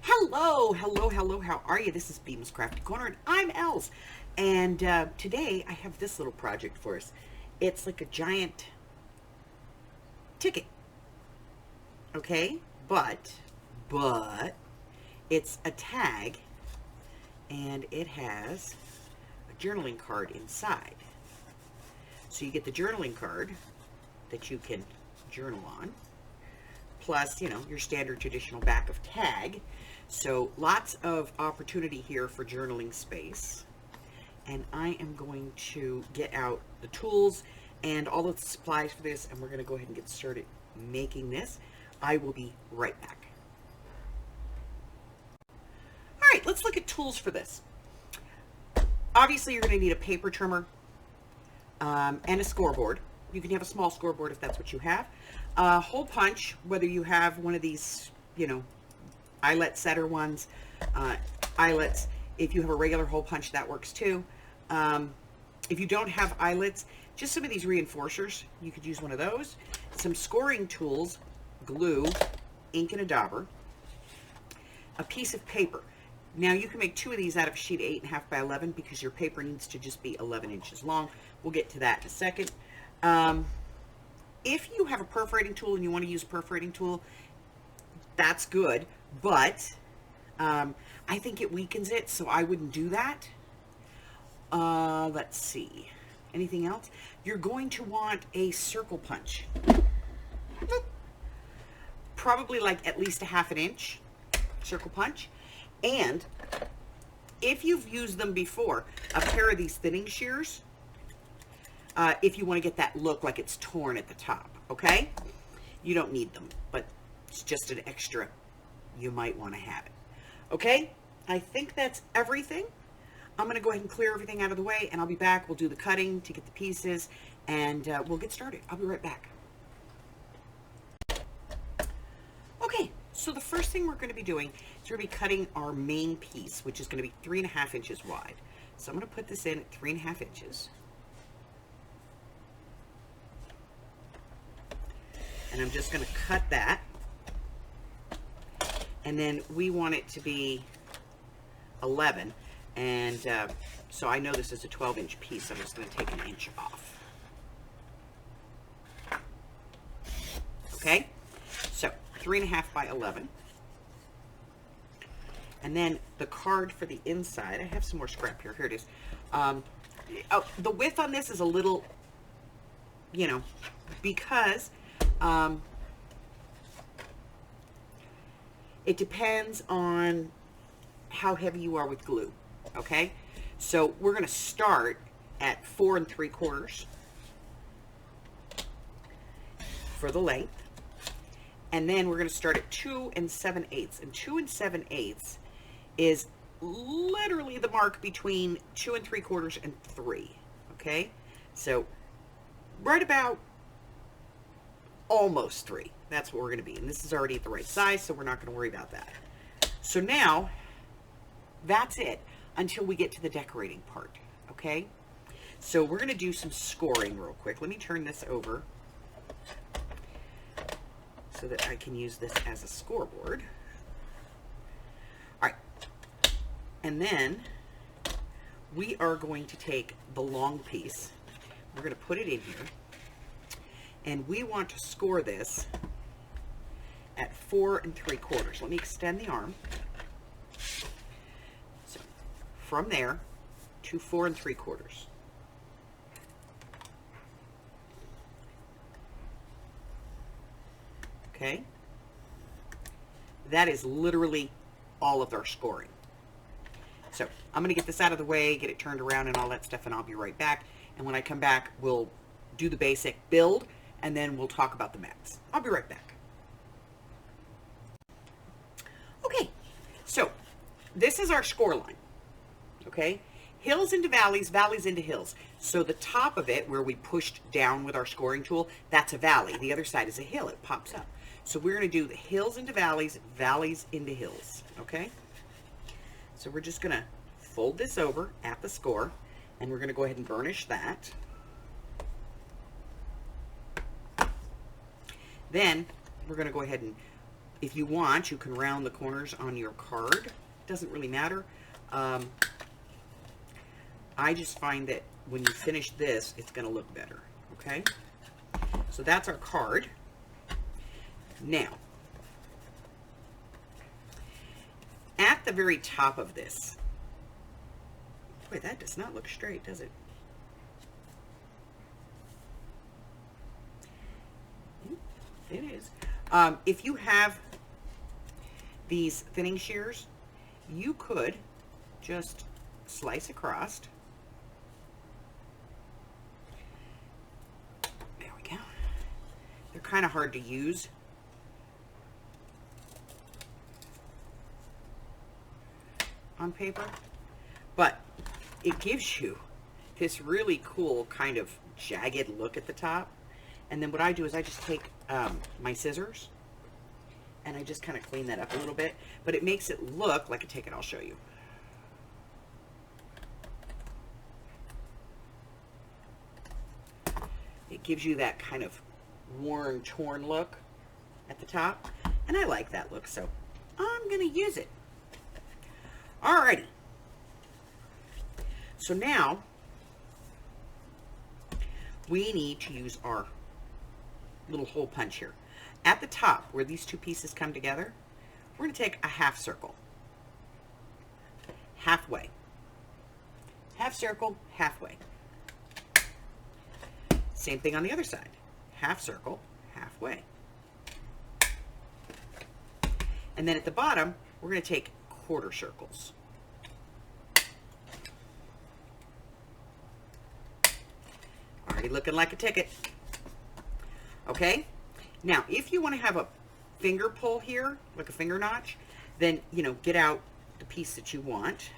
Hello, hello, hello. How are you? This is Bemis Crafty Corner, and I'm Els. And today I have this little project for us. It's like a giant ticket, okay? But it's a tag, and it has a journaling card inside. So you get the journaling card that you can journal on, plus, your standard traditional back of tag. So lots of opportunity here for journaling space. And I am going to get out the tools and all of the supplies for this, and we're going to go ahead and get started making this. I will be right back. All right, let's look at tools for this. Obviously, you're going to need a paper trimmer and a scoreboard. You can have a small scoreboard if that's what you have. A hole punch, whether you have one of these, eyelet setter ones, eyelets. If you have a regular hole punch, that works too. If you don't have eyelets, just some of these reinforcers, you could use one of those. Some scoring tools, glue, ink and a dauber, a piece of paper. Now you can make two of these out of a sheet 8.5 by 11 because your paper needs to just be 11 inches long. We'll get to that in a second. If you have a perforating tool and you want to use a perforating tool, that's good, but I think it weakens it, so I wouldn't do that. Let's see. Anything else? You're going to want a circle punch. Probably like at least a 1/2 inch circle punch. And if you've used them before, a pair of these thinning shears, if you want to get that look like it's torn at the top, okay? You don't need them, but it's just an extra. You might want to have it. Okay, I think that's everything. I'm going to go ahead and clear everything out of the way, and I'll be back. We'll do the cutting to get the pieces, and we'll get started. I'll be right back. Okay, so the first thing we're going to be doing is we're going to be cutting our main piece, which is going to be 3.5 inches wide. So I'm going to put this in at 3.5 inches. And I'm just going to cut that. And then we want it to be 11. And so I know this is a 12-inch piece. I'm just going to take an inch off. Okay? So 3.5 by 11. And then the card for the inside. I have some more scrap here. Here it is. The width on this is a little, because it depends on how heavy you are with glue, okay? So we're going to start at 4 3/4 for the length, and then we're going to start at 2 7/8. And 2 7/8 is literally the mark between 2 3/4 and 3, okay? So right about almost 3. That's what we're going to be. And this is already at the right size, so we're not going to worry about that. So now, that's it until we get to the decorating part, okay? So we're going to do some scoring real quick. Let me turn this over so that I can use this as a scoreboard. All right. And then we are going to take the long piece. We're going to put it in here. And we want to score this at 4 3/4. Let me extend the arm. So from there to 4 3/4. Okay? That is literally all of our scoring. So I'm going to get this out of the way, get it turned around and all that stuff, and I'll be right back. And when I come back, we'll do the basic build, and then we'll talk about the mats. I'll be right back. Okay, so this is our score line, okay? Hills into valleys, valleys into hills. So the top of it, where we pushed down with our scoring tool, that's a valley. The other side is a hill. It pops up. So we're going to do the hills into valleys, valleys into hills, okay? So we're just going to fold this over at the score, and we're going to go ahead and burnish that. Then we're going to go ahead and If you want, you can round the corners on your card. Doesn't really matter. I just find that when you finish this, it's going to look better. Okay? So that's our card. Now, at the very top of this, boy, that does not look straight, does it? It is. If you have these thinning shears, you could just slice across. There we go. They're kind of hard to use. On paper, but it gives you this really cool kind of jagged look at the top. And then what I do is I just take my scissors and I just kind of clean that up a little bit, but it makes it look like a ticket. I'll show you. It gives you that kind of worn, torn look at the top, and I like that look, so I'm going to use it. Alrighty. So now we need to use our little hole punch here. At the top, where these two pieces come together, we're going to take a half circle. Halfway. Half circle, halfway. Same thing on the other side. Half circle, halfway. And then at the bottom, we're going to take quarter circles. Already looking like a ticket. Okay? Now, if you want to have a finger pull here, like a finger notch, then, you know, get out the piece that you want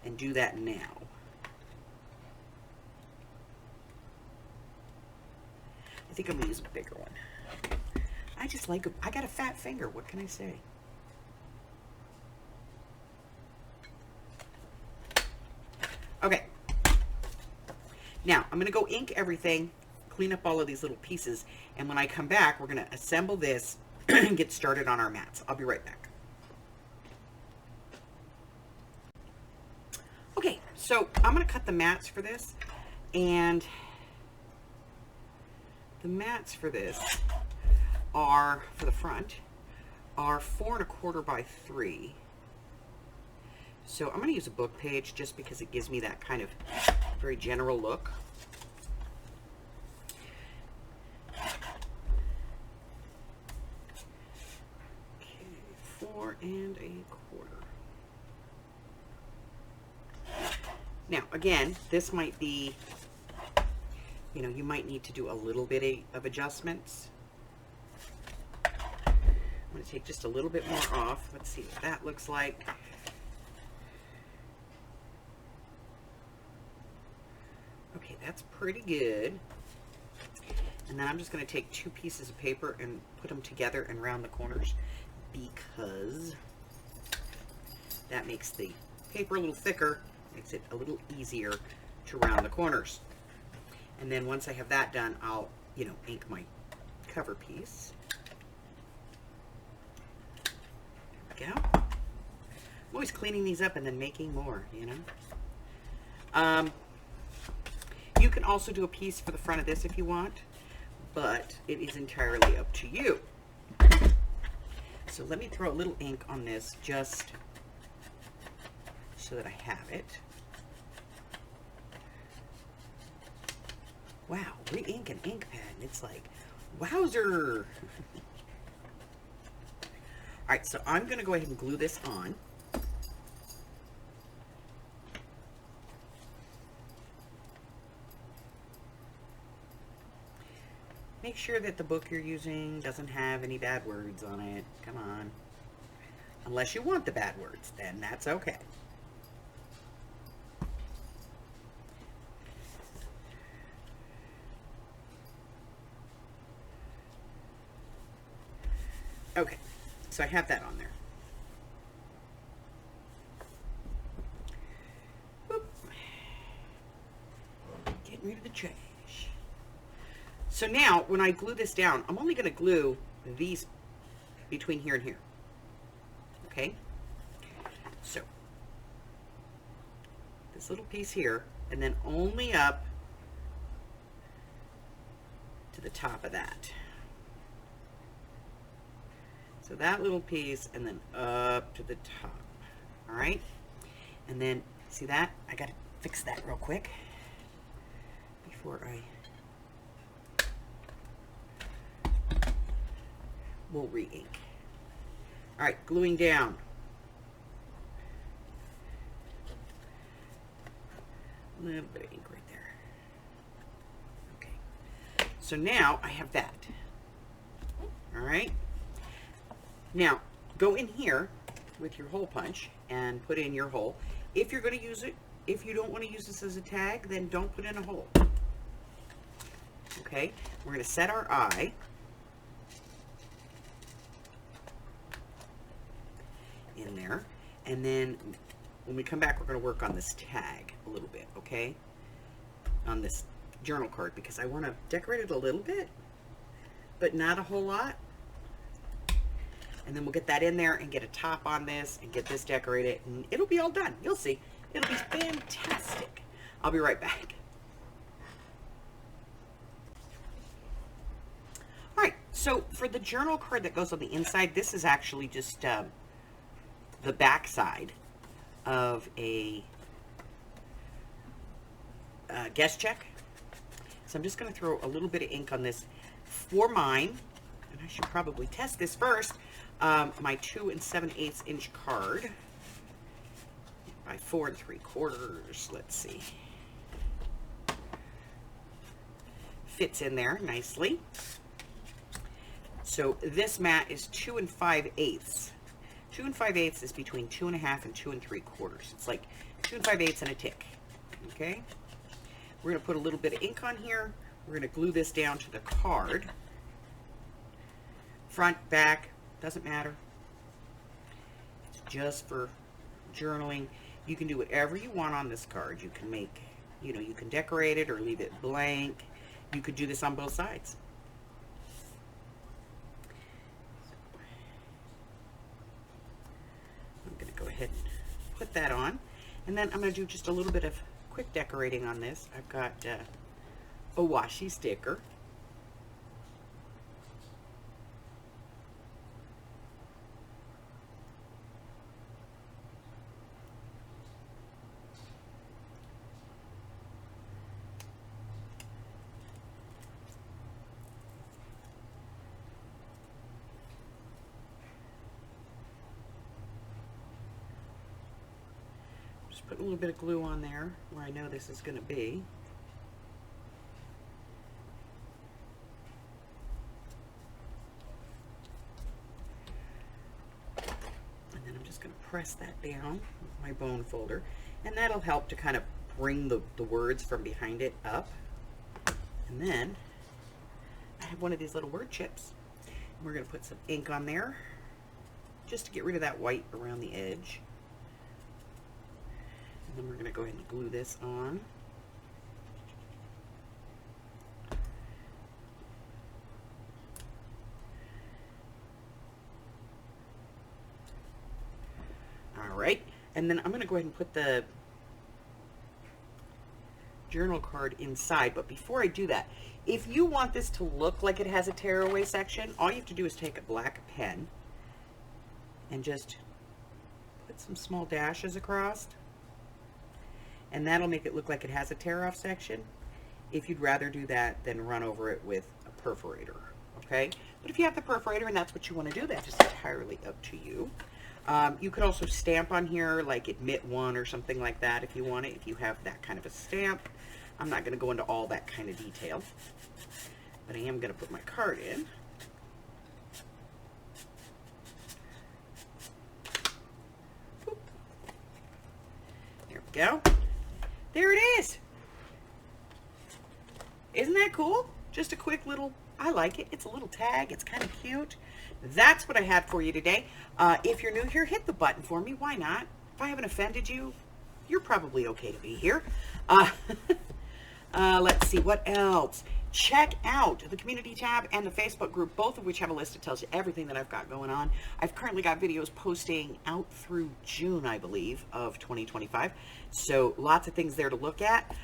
and do that now. I think I'm going to use a bigger one. I just like, I got a fat finger. What can I say? Okay. Now, I'm going to go ink everything, clean up all of these little pieces, and when I come back, we're going to assemble this and get started on our mats. I'll be right back. Okay, so I'm going to cut the mats for this, and the mats for this are, for the front, are 4 1/4 by 3. So I'm going to use a book page just because it gives me that kind of very general look. Okay, 4 1/4. Now, again, this might be, you know, you might need to do a little bit of adjustments. I'm going to take just a little bit more off. Let's see what that looks like. Okay, that's pretty good. And then I'm just going to take 2 pieces of paper and put them together and round the corners, because that makes the paper a little thicker, makes it a little easier to round the corners. And then once I have that done, I'll, you know, ink my cover piece. There we go. I'm always cleaning these up and then making more, you know. You can also do a piece for the front of this if you want, but it is entirely up to you. So let me throw a little ink on this just so that I have it. Wow, re-ink an ink pad. It's like, wowzer. Alright, so I'm going to go ahead and glue this on. Make sure that the book you're using doesn't have any bad words on it. Come on. Unless you want the bad words, then that's okay. Okay, so I have that on there. Boop. Getting rid of the trash. So now, when I glue this down, I'm only going to glue these between here and here. Okay? So, this little piece here, and then only up to the top of that. So that little piece, and then up to the top. All right? And then, see that? I got to fix that real quick before we'll re-ink. All right, gluing down. A little bit of ink right there. Okay. So now I have that. All right. Now, go in here with your hole punch and put in your hole. If you're going to use it, if you don't want to use this as a tag, then don't put in a hole. Okay, we're going to set our eye. In there. And then when we come back, we're going to work on this tag a little bit, okay? On this journal card, because I want to decorate it a little bit, but not a whole lot. And then we'll get that in there and get a top on this and get this decorated, and it'll be all done. You'll see. It'll be fantastic. I'll be right back. All right, so for the journal card that goes on the inside, this is actually just the back side of a guest check. So I'm just going to throw a little bit of ink on this for mine, and I should probably test this first. My 2 7/8 inch card by 4 3/4. Let's see. Fits in there nicely. So this mat is 2 5/8. 2 5/8 is between 2 1/2 and 2 3/4. It's like 2 5/8 and a tick. Okay. We're going to put a little bit of ink on here. We're going to glue this down to the card. Front, back, doesn't matter. It's just for journaling. You can do whatever you want on this card. You can make, you can decorate it or leave it blank. You could do this on both sides. I'm going to go ahead and put that on. And then I'm going to do just a little bit of quick decorating on this. I've got a washi sticker. Put a little bit of glue on there where I know this is going to be. And then I'm just going to press that down with my bone folder, and that'll help to kind of bring the words from behind it up. And then I have one of these little word chips. We're going to put some ink on there just to get rid of that white around the edge. And then we're going to go ahead and glue this on. All right, and then I'm going to go ahead and put the journal card inside. But before I do that, if you want this to look like it has a tearaway section, all you have to do is take a black pen and just put some small dashes across. And that'll make it look like it has a tear-off section. If you'd rather do that, then run over it with a perforator, okay? But if you have the perforator and that's what you want to do, that's just entirely up to you. You could also stamp on here, like Admit One or something like that if you want it, if you have that kind of a stamp. I'm not going to go into all that kind of detail, but I am going to put my card in. Boop. There we go. There it is. Isn't that cool? Just a quick little, I like it. It's a little tag. It's kind of cute. That's what I had for you today. If you're new here, hit the button for me. Why not? If I haven't offended you, you're probably okay to be here. Let's see, what else? check out the community tab and the Facebook group, both of which have a list that tells you everything that I've got going on. I've currently got videos posting out through June, I believe, of 2025. So lots of things there to look at.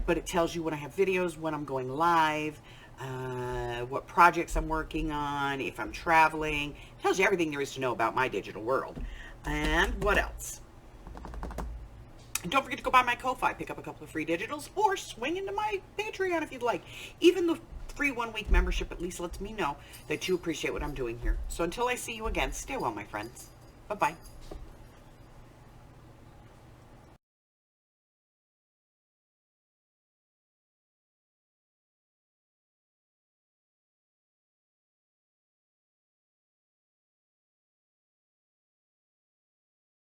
But it tells you when I have videos, when I'm going live, what projects I'm working on, if I'm traveling. It tells you everything there is to know about my digital world. And what else? And don't forget to go buy my Ko-Fi, pick up a couple of free digitals, or swing into my Patreon if you'd like. Even the free 1-week membership at least lets me know that you appreciate what I'm doing here. So until I see you again, stay well, my friends. Bye-bye.